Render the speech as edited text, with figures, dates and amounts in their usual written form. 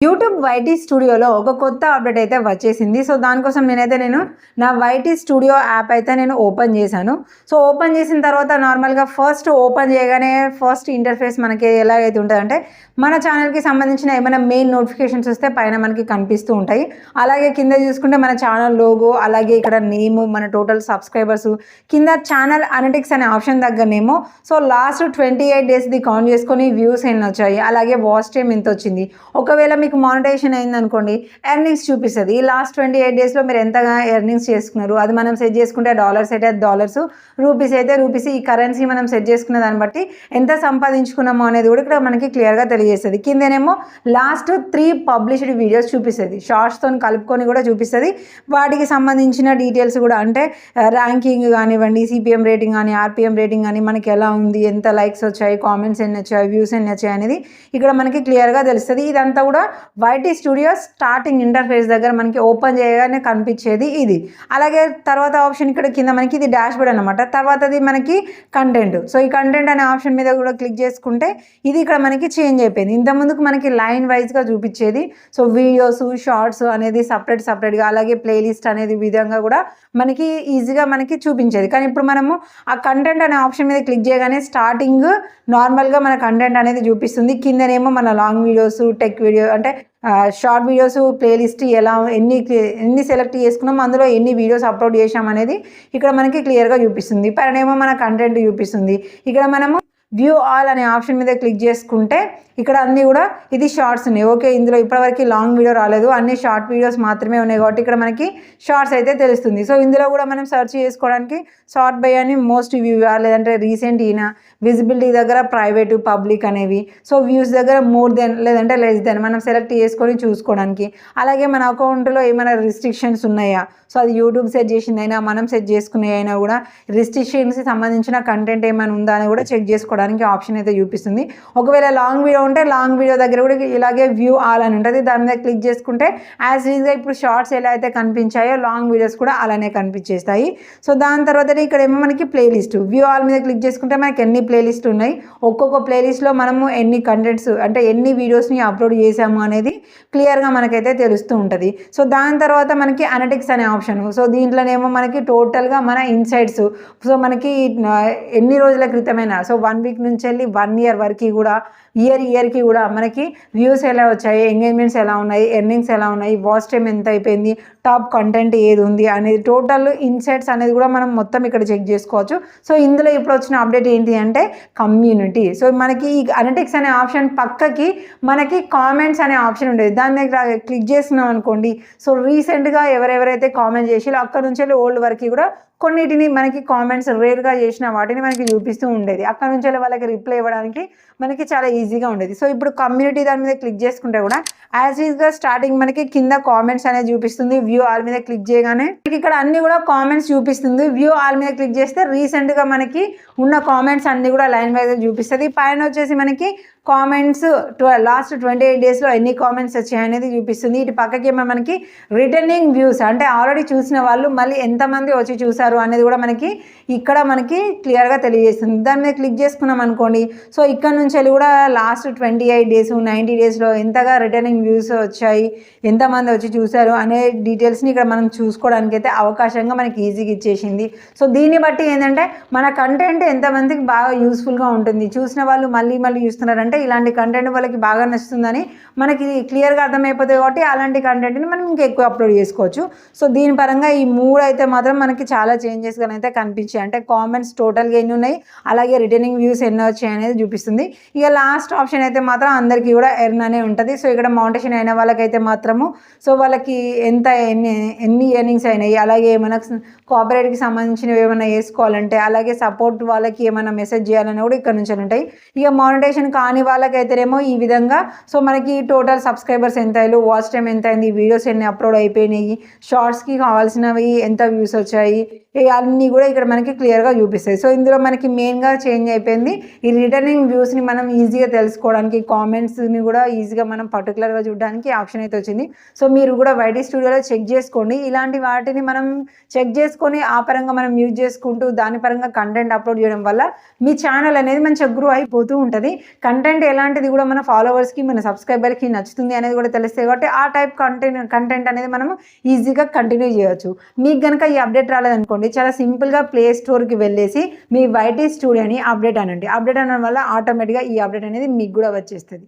YouTube YT స్టూడియోలో ఒక కొత్త అప్డేట్ అయితే వచ్చేసింది. సో దానికోసం నేను నా వైటీ స్టూడియో యాప్ అయితే నేను ఓపెన్ చేశాను. సో ఓపెన్ చేసిన తర్వాత నార్మల్గా ఫస్ట్ ఓపెన్ చేయగానే ఫస్ట్ ఇంటర్ఫేస్ మనకి ఎలాగైతే ఉంటుందంటే మన ఛానల్కి సంబంధించిన ఏమైనా మెయిన్ నోటిఫికేషన్స్ వస్తే పైన మనకి కనిపిస్తూ ఉంటాయి. అలాగే కింద చూసుకుంటే మన ఛానల్ లోగో, అలాగే ఇక్కడ నేము, మన టోటల్ సబ్స్క్రైబర్స్, కింద ఛానల్ అనలిటిక్స్ అనే ఆప్షన్ దగ్గరనేమో సో లాస్ట్ 28 డేస్ది కౌంట్ చేసుకొని వ్యూస్ ఎన్ని వచ్చాయి, అలాగే వాచ్ టైం ఎంత వచ్చింది, ఒకవేళ మీకు మానిటైజేషన్ అయిందనుకోండి ఎర్నింగ్స్ చూపిస్తుంది. ఈ లాస్ట్ 28 డేస్లో మీరు ఎంతగా ఎర్నింగ్స్ చేసుకున్నారు అది మనం సెట్ చేసుకుంటే డాలర్స్ అయితే డాలర్స్, రూపీస్ అయితే రూపీస్, ఈ కరెన్సీ మనం సెట్ చేసుకున్న దాన్ని బట్టి ఎంత సంపాదించుకున్నామో అనేది కూడా ఇక్కడ మనకి క్లియర్గా తెలియజేస్తుంది. కిందనేమో లాస్ట్ 3 పబ్లిష్డ్ వీడియోస్ చూపిస్తుంది, షార్ట్స్తో కలుపుకొని కూడా చూపిస్తుంది. వాటికి సంబంధించిన డీటెయిల్స్ కూడా అంటే ర్యాంకింగ్ కానివ్వండి, సిపిఎం రేటింగ్ కానీ, ఆర్పిఎం రేటింగ్ కానీ, మనకి ఎలా ఉంది, ఎంత లైక్స్ వచ్చాయి, కామెంట్స్ ఎన్ని వచ్చాయి, వ్యూస్ ఎన్ని వచ్చాయి అనేది ఇక్కడ మనకి క్లియర్గా తెలుస్తుంది. ఇదంతా కూడా వైటీ స్టూడియో స్టార్టింగ్ ఇంటర్ఫేస్ దగ్గర మనకి ఓపెన్ చేయగానే కనిపించేది ఇది. అలాగే తర్వాత ఆప్షన్ ఇక్కడ కింద మనకి ఇది డాష్ బోర్డ్ అనమాట. తర్వాతది మనకి కంటెంట్. సో ఈ కంటెంట్ అనే ఆప్షన్ మీద కూడా క్లిక్ చేసుకుంటే ఇది ఇక్కడ మనకి చేంజ్ అయిపోయింది. ఇంతకుముందుకు మనకి లైన్ వైజ్గా చూపించేది. సో వీడియోస్, షార్ట్స్ అనేది సపరేట్గా, అలాగే ప్లేలిస్ట్ అనేది విధంగా కూడా మనకి ఈజీగా మనకి చూపించేది. కానీ ఇప్పుడు మనము ఆ కంటెంట్ అనే ఆప్షన్ మీద క్లిక్ చేయగానే స్టార్టింగ్ నార్మల్గా మన కంటెంట్ అనేది చూపిస్తుంది. కిందనేమో మన లాంగ్ వీడియోస్, టెక్ వీడియో అంటే షార్ట్ వీడియోస్ ప్లేలిస్ట్ ఎలా ఎన్ని సెలెక్ట్ చేసుకున్నాం, అందులో ఎన్ని వీడియోస్ అప్లోడ్ చేసాం అనేది ఇక్కడ మనకి క్లియర్గా చూపిస్తుంది. పైనేమో మన కంటెంట్ చూపిస్తుంది. ఇక్కడ మనము వ్యూ ఆల్ అనే ఆప్షన్ మీద క్లిక్ చేసుకుంటే ఇక్కడ అన్నీ కూడా ఇది షార్ట్స్ ఉన్నాయి. ఓకే, ఇందులో ఇప్పటివరకు లాంగ్ వీడియో రాలేదు, అన్ని షార్ట్ వీడియోస్ మాత్రమే ఉన్నాయి కాబట్టి ఇక్కడ మనకి షార్ట్స్ అయితే తెలుస్తుంది. సో ఇందులో కూడా మనం సెర్చ్ చేసుకోవడానికి షార్ట్ బై అని మోస్ట్ వ్యూ, లేదంటే రీసెంట్ ఈయన, విజిబిలిటీ దగ్గర ప్రైవేటు, పబ్లిక్ అనేవి, సో వ్యూస్ దగ్గర మోర్ దెన్ లేదంటే లెస్ దెన్ మనం సెలెక్ట్ చేసుకొని చూసుకోవడానికి. అలాగే మన అకౌంట్లో ఏమైనా రిస్ట్రిక్షన్స్ ఉన్నాయా, సో అది యూట్యూబ్ సెట్ చేసిందైనా మనం సెట్ చేసుకునే అయినా కూడా రిస్ట్రిక్షన్స్కి సంబంధించిన కంటెంట్ ఏమైనా ఉందా అని కూడా చెక్ చేసుకోవడానికి ఆప్షన్ అయితే చూపిస్తుంది. ఒకవేళ లాంగ్ వీడియో ఉంటే లాంగ్ వీడియో దగ్గర కూడా ఇలాగే వ్యూ ఆల్ అని ఉంటుంది. దాని మీద క్లిక్ చేసుకుంటే యాజ్ ఈజ్గా ఇప్పుడు షార్ట్స్ ఎలా అయితే కనిపించాయో లాంగ్ వీడియోస్ కూడా అలానే కనిపించేస్తాయి. సో దాని తర్వాత ఇక్కడ ఏమో మనకి ప్లేలిస్ట్, వ్యూ ఆల్ మీద క్లిక్ చేసుకుంటే మనకి ఎన్ని ప్లేలిస్ట్ ఉన్నాయి, ఒక్కొక్క ప్లేలిస్ట్లో మనము ఎన్ని కంటెంట్స్ అంటే ఎన్ని వీడియోస్ని అప్లోడ్ చేసాము అనేది క్లియర్గా మనకైతే తెలుస్తూ ఉంటుంది. సో దాని తర్వాత మనకి అనలిటిక్స్ అనే ఆప్షన్. సో దీంట్లోనేమో మనకి టోటల్గా మన ఇన్సైట్స్, సో మనకి ఎన్ని రోజుల క్రితమైనా, సో 1 వీక్ నుంచి వెళ్ళి 1 ఇయర్ వరకు కూడా, ఇయర్కి కూడా మనకి వ్యూస్ ఎలా వచ్చాయి, ఎంగేజ్మెంట్స్ ఎలా ఉన్నాయి, ఎర్నింగ్స్ ఎలా ఉన్నాయి, వాచ్ టైం ఎంత అయిపోయింది, టాప్ కంటెంట్ ఏది ఉంది అనేది టోటల్ ఇన్సైట్స్ అనేది కూడా మనం మొత్తం ఇక్కడ చెక్ చేసుకోవచ్చు. సో ఇందులో ఇప్పుడు వచ్చిన అప్డేట్ ఏంటి అంటే కమ్యూనిటీ. సో మనకి ఈ అనలిటిక్స్ అనే ఆప్షన్ పక్కకి మనకి కామెంట్స్ అనే ఆప్షన్ ఉండేది. దాని దగ్గర క్లిక్ చేసినాం అనుకోండి, సో రీసెంట్గా ఎవరెవరైతే కామెంట్ చేసిలో అక్కడ నుంచి ఓల్డ్ వరకు కూడా కొన్నిటిని మనకి కామెంట్స్ రేర్గా చేసిన వాటిని మనకి చూపిస్తూ ఉండేది. అక్కడ నుంచి వాళ్ళకి రిప్లై ఇవ్వడానికి మనకి చాలా ఈజీగా ఉండేది. సో ఇప్పుడు కమ్యూనిటీ దాని మీద క్లిక్ చేసుకుంటే కూడా యాజ్ ఈజ్గా స్టార్టింగ్ మనకి కింద కామెంట్స్ అనేది చూపిస్తుంది. వ్యూ ఆల్ మీద క్లిక్ చేయగానే ఇక్కడ అన్ని కూడా కామెంట్స్ చూపిస్తుంది. వ్యూ ఆల్ మీద క్లిక్ చేస్తే రీసెంట్గా మనకి ఉన్న కామెంట్స్ అన్ని కూడా లైన్ వైజ్ చూపిస్తుంది. పైన వచ్చేసి మనకి కామెంట్స్ లాస్ట్ 28 డేస్లో ఎన్ని కామెంట్స్ వచ్చాయి అనేది చూపిస్తుంది. ఇటు పక్కకేమో మనకి రిటర్నింగ్ వ్యూస్ అంటే ఆల్రెడీ చూసిన వాళ్ళు మళ్ళీ ఎంతమంది వచ్చి చూసారు అనేది కూడా మనకి ఇక్కడ మనకి క్లియర్గా తెలియజేస్తుంది. దాని మీద క్లిక్ చేసుకున్నాం అనుకోండి, సో ఇక్కడ నుంచి వెళ్ళి కూడా లాస్ట్ 28 డేస్ 90 డేస్లో ఎంతగా రిటర్నింగ్ వ్యూస్ వచ్చాయి, ఎంతమంది వచ్చి చూసారు అనే డీటెయిల్స్ని ఇక్కడ మనం చూసుకోవడానికి అయితే అవకాశంగా మనకి ఈజీగా ఇచ్చేసింది. సో దీన్ని బట్టి ఏంటంటే మన కంటెంట్ ఎంతమందికి బాగా యూస్ఫుల్గా ఉంటుంది, చూసిన వాళ్ళు మళ్ళీ చూస్తున్నారంటే ఇలాంటి కంటెంట్ వాళ్ళకి బాగా నచ్చుతుందని మనకి క్లియర్గా అర్థమైపోతుంది కాబట్టి అలాంటి కంటెంట్ని మనం ఇంకా ఎక్కువ అప్లోడ్ చేసుకోవచ్చు. సో దీని పరంగా ఈ 3 అయితే మాత్రం మనకి చాలా చేంజెస్గా అయితే కనిపించాయి. అంటే కామెంట్స్ టోటల్గా ఎన్ని ఉన్నాయి, అలాగే రిటర్నింగ్ వ్యూస్ ఎన్ని వచ్చాయి అనేది చూపిస్తుంది. ఇక లాస్ట్ ఆప్షన్ అయితే మాత్రం అందరికీ కూడా ఎర్న్ అనే ఉంటుంది. సో ఇక్కడ మౌంటేషన్ అయిన వాళ్ళకైతే మాత్రము సో వాళ్ళకి ఎన్ని ఎర్నింగ్స్ అయినాయి, అలాగే ఏమైనా కోఆపరేట్కి సంబంధించినవి ఏమైనా వేసుకోవాలంటే, అలాగే సపోర్ట్ వాళ్ళకి ఏమైనా మెసేజ్ చేయాలని కూడా ఇక్కడ నుంచి ఉంటాయి. ఇక మానిటైజేషన్ కాని వాళ్ళకైతేనేమో ఈ విధంగా సో మనకి టోటల్ సబ్స్క్రైబర్స్ ఎంత అయ్యారు, వాచ్ టైం ఎంత అయింది, వీడియోస్ ఎన్ని అప్లోడ్ అయిపోయినాయి, షార్ట్స్కి కావాల్సినవి ఎంత వ్యూస్ వచ్చాయి, అన్నీ కూడా ఇక్కడ మనకి క్లియర్గా చూపిస్తాయి. సో ఇందులో మనకి మెయిన్గా చేంజ్ అయిపోయింది ఈ రిటర్నింగ్ వ్యూస్ని మనం ఈజీగా తెలుసుకోవడానికి, కామెంట్స్ని కూడా ఈజీగా మనం పర్టికులర్గా చూడడానికి ఆప్షన్ అయితే వచ్చింది. సో మీరు కూడా వైటీ స్టూడియోలో చెక్ చేసుకోండి. ఇలాంటి వాటిని మనం చెక్ చేసుకొని ఆ పరంగా మనం యూజ్ చేసుకుంటూ దాని పరంగా కంటెంట్ అప్లోడ్ చేయడం వల్ల మీ ఛానల్ అనేది మంచిగా గ్రో అయిపోతూ ఉంటుంది. కంటెంట్ ఎలాంటిది కూడా మన ఫాలోవర్స్కి, మన సబ్స్క్రైబర్కి నచ్చుతుంది అనేది కూడా తెలుస్తాయి కాబట్టి ఆ టైప్ కంటెంట్ అనేది మనం ఈజీగా కంటిన్యూ చేయొచ్చు. మీకు కనుక ఈ అప్డేట్ రాలేదనుకోండి, చాలా సింపుల్గా ప్లే స్టోర్కి వెళ్ళేసి మీ వైటీ స్టూడియోని అప్డేట్ అనండి. అప్డేట్ అనడం వల్ల ఆటోమేటిక్గా ఈ అప్డేట్ అనేది మీకు కూడా వచ్చేస్తుంది.